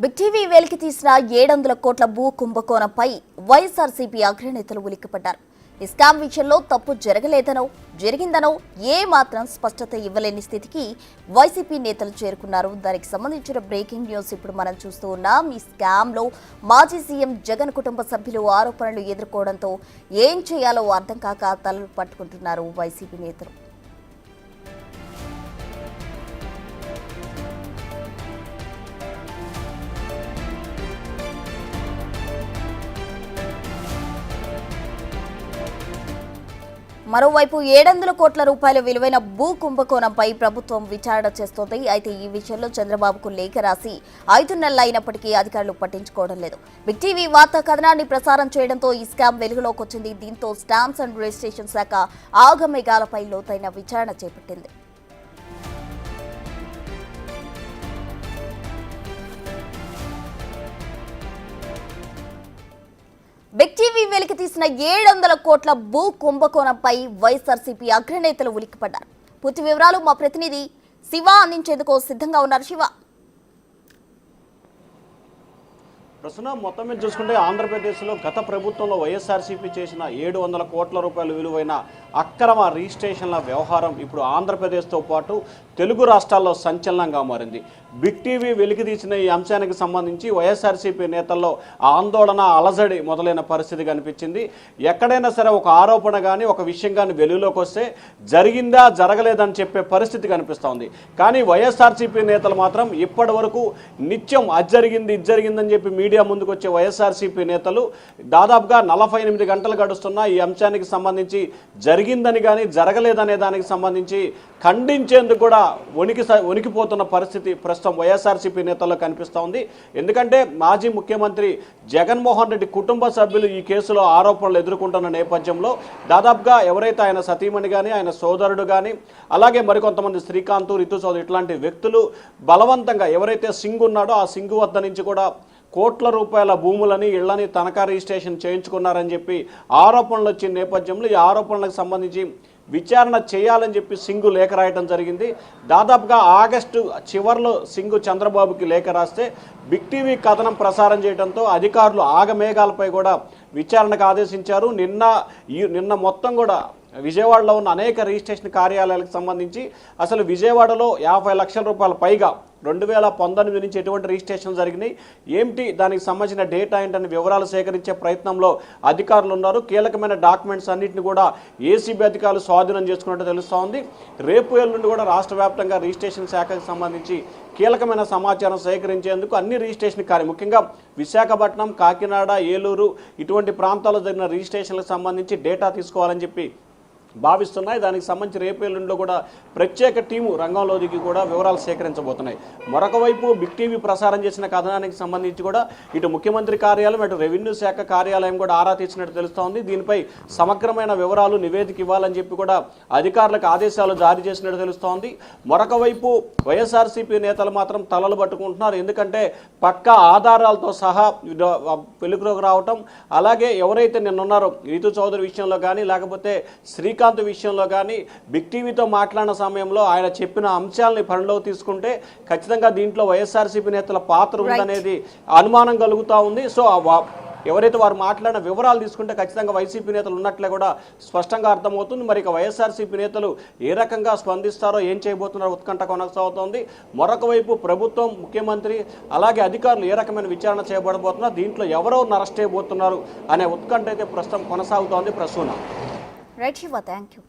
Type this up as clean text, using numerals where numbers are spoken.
Big TV వెలికి తీసిన 700 కోట్ల భూ కుంభకోణంపై వైఎస్ఆర్సీపీ అగ్రనేతలు ఉలిక్కిపడ్డారు. ఈ స్కామ్ విషయంలో తప్పు జరగలేదనో జరిగిందనో ఏ మాత్రం స్పష్టత ఇవ్వలేని స్థితికి వైసీపీ నేతలు చేరుకున్నారు. దానికి సంబంధించిన బ్రేకింగ్ న్యూస్ ఇప్పుడు మనం చూస్తూ ఉన్నాం. ఈ స్కామ్ లో మాజీ సీఎం జగన్ కుటుంబ సభ్యులు ఆరోపణలు ఎదుర్కోవడంతో ఏం చేయాలో అర్థం కాక తలలు పట్టుకుంటున్నారు వైసీపీ నేతలు. మరోవైపు 700 కోట్ల రూపాయల విలువైన భూ కుంభకోణంపై ప్రభుత్వం విచారణ చేస్తోంది. అయితే ఈ విషయంలో చంద్రబాబుకు లేఖ రాసి 5 నెలలు అయినప్పటికీ అధికారులు పట్టించుకోవడం లేదు. బిగ్ టీవీ వార్తా కథనాన్ని ప్రసారం చేయడంతో ఈ స్కామ్ వెలుగులోకి వచ్చింది. దీంతో స్టాంప్స్ అండ్ రిజిస్ట్రేషన్ శాఖ ఆగమేఘాలపై లోతైన విచారణ చేపట్టింది. బిగ్ టీవీ వెలికి తీసిన 700 కోట్ల భూ కుంభకోణంపై వైఎస్ఆర్సీపీ అగ్రనేతలు ఉలిక్కిపడ్డారు. పూర్తి వివరాలు మా ప్రతినిధి శివ అందించేందుకు సిద్ధంగా ఉన్నారు. శివ, ప్రస్తుతం మొత్తం మీద చూసుకుంటే ఆంధ్రప్రదేశ్లో గత ప్రభుత్వంలో వైఎస్ఆర్సీపీ చేసిన 700 కోట్ల రూపాయల విలువైన అక్రమ రిజిస్ట్రేషన్ల వ్యవహారం ఇప్పుడు ఆంధ్రప్రదేశ్తో పాటు తెలుగు రాష్ట్రాల్లో సంచలనంగా మారింది. బిగ్ టీవీ వెలికితీసిన ఈ అంశానికి సంబంధించి వైఎస్ఆర్సీపీ నేతల్లో ఆందోళన, అలజడి మొదలైన పరిస్థితి కనిపించింది. ఎక్కడైనా సరే ఒక ఆరోపణ కానీ ఒక విషయం కానీ వెలుగులోకి వస్తే జరిగిందా జరగలేదని చెప్పే పరిస్థితి కనిపిస్తోంది. కానీ వైఎస్ఆర్సీపీ నేతలు మాత్రం ఇప్పటి వరకు నిత్యం అది జరిగింది ఇది జరిగిందని చెప్పి మీడియా ముందుకు వచ్చే వైఎస్ఆర్సీపీ నేతలు దాదాపుగా 48 గంటలు గడుస్తున్న ఈ అంశానికి సంబంధించి జరిగిందని కానీ జరగలేదనే దానికి సంబంధించి ఖండించేందుకు కూడా వణికిపోతున్న పరిస్థితి ప్రస్తుతం వైఎస్ఆర్సీపీ నేతల్లో కనిపిస్తూ ఉంది. ఎందుకంటే మాజీ ముఖ్యమంత్రి జగన్మోహన్ రెడ్డి కుటుంబ సభ్యులు ఈ కేసులో ఆరోపణలు ఎదుర్కొంటున్న నేపథ్యంలో దాదాపుగా ఎవరైతే ఆయన సతీమణి కానీ ఆయన సోదరుడు కానీ అలాగే మరికొంతమంది శ్రీకాంత్, రితు చౌదరి ఇట్లాంటి వ్యక్తులు బలవంతంగా ఎవరైతే సింగ్ ఉన్నాడో ఆ సింగ్ వద్ద నుంచి కూడా కోట్ల రూపాయల భూములని ఇళ్లని తనఖా రిజిస్ట్రేషన్ చేయించుకున్నారని చెప్పి ఆరోపణలు వచ్చిన నేపథ్యంలో ఈ ఆరోపణలకు సంబంధించి విచారణ చేయాలని చెప్పి సింగు లేఖ రాయటం జరిగింది. దాదాపుగా ఆగస్టు చివరిలో సింగు చంద్రబాబుకి లేఖ రాస్తే బిగ్ టీవీ కథనం ప్రసారం చేయడంతో అధికారులు ఆగమేఘాలపై కూడా విచారణకు ఆదేశించారు. నిన్న మొత్తం కూడా విజయవాడలో ఉన్న అనేక రిజిస్ట్రేషన్ కార్యాలయాలకు సంబంధించి అసలు విజయవాడలో 50 లక్షల రూపాయల పైగా 2019 నుంచి ఎటువంటి రిజిస్ట్రేషన్ జరిగినాయి, ఏమిటి దానికి సంబంధించిన డేటా ఏంటని వివరాలు సేకరించే ప్రయత్నంలో అధికారులు ఉన్నారు. కీలకమైన డాక్యుమెంట్స్ అన్నింటిని కూడా ఏసీబీ అధికారులు స్వాధీనం చేసుకున్నట్టు తెలుస్తూ ఉంది. రేపు నుండి కూడా రాష్ట్ర వ్యాప్తంగా రిజిస్ట్రేషన్ శాఖకు సంబంధించి కీలకమైన సమాచారం సేకరించేందుకు అన్ని రిజిస్ట్రేషన్ ముఖ్యంగా విశాఖపట్నం, కాకినాడ, ఏలూరు ఇటువంటి ప్రాంతాల్లో జరిగిన రిజిస్ట్రేషన్లకు సంబంధించి డేటా తీసుకోవాలని చెప్పి భావిస్తున్నాయి. దానికి సంబంధించి రేపు ఎల్లుండిలో కూడా ప్రత్యేక టీము రంగంలో దిగి కూడా వివరాలు సేకరించబోతున్నాయి. మరొక వైపు బిగ్ టీవీ ప్రసారం చేసిన కథనానికి సంబంధించి కూడా ఇటు ముఖ్యమంత్రి కార్యాలయం అటు రెవెన్యూ శాఖ కార్యాలయం కూడా ఆరా తీసినట్టు తెలుస్తోంది. దీనిపై సమగ్రమైన వివరాలు నివేదిక ఇవ్వాలని చెప్పి కూడా అధికారులకు ఆదేశాలు జారీ చేసినట్టు తెలుస్తోంది. మరొక వైపు వైఎస్ఆర్సీపీ నేతలు మాత్రం తలలు పట్టుకుంటున్నారు. ఎందుకంటే పక్కా ఆధారాలతో సహా వెలుగులోకి రావటం, అలాగే ఎవరైతే నిన్నున్నారో రితు చౌదరి విషయంలో కానీ లేకపోతే శ్రీకాంత్ విషయంలో కానీ బిగ్ టీవీతో మాట్లాడిన సమయంలో ఆయన చెప్పిన అంశాలని పరిగణలోకి తీసుకుంటే ఖచ్చితంగా దీంట్లో వైఎస్ఆర్సీపీ నేతల పాత్ర ఉందనేది అనుమానం కలుగుతూ ఉంది. సో ఎవరైతే వారు మాట్లాడిన వివరాలు తీసుకుంటే ఖచ్చితంగా వైసీపీ నేతలు ఉన్నట్లే కూడా స్పష్టంగా అర్థమవుతుంది. మరి ఇక వైఎస్ఆర్సీపీ నేతలు ఏ రకంగా స్పందిస్తారో ఏం చేయబోతున్నారో ఉత్కంఠ కొనసాగుతోంది. మరొక వైపు ప్రభుత్వం, ముఖ్యమంత్రి అలాగే అధికారులు ఏ రకమైన విచారణ చేయబడబోతున్నారు, దీంట్లో ఎవరో అరెస్ట్ చేయబోతున్నారు అనే ఉత్కంఠ అయితే ప్రస్తుతం కొనసాగుతోంది. Prasuna. Right, Shiva, thank you.